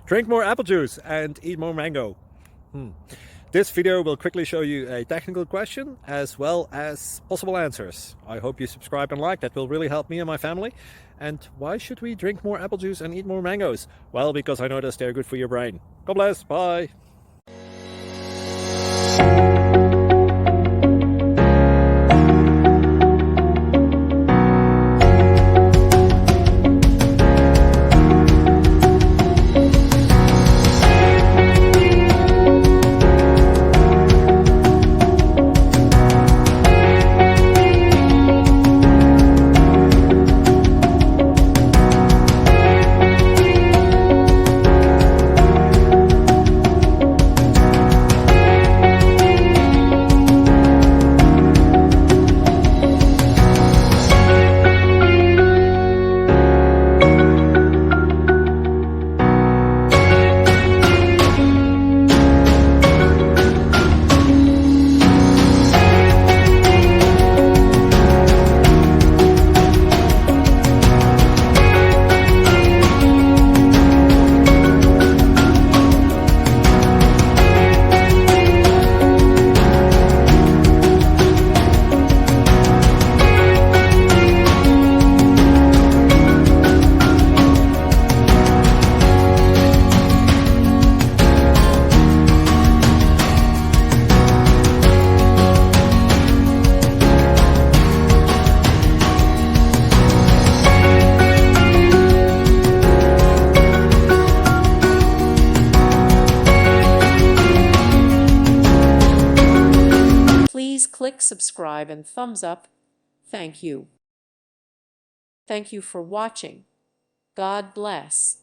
Drink more apple juice and eat more mango. This video will quickly show you a technical question as well as possible answers. I hope you subscribe and like, that will really help me and my family. And why should we drink more apple juice and eat more mangoes? Well, because I noticed they're good for your brain. God bless, bye. Please click subscribe and thumbs up. Thank you. Thank you for watching. God bless.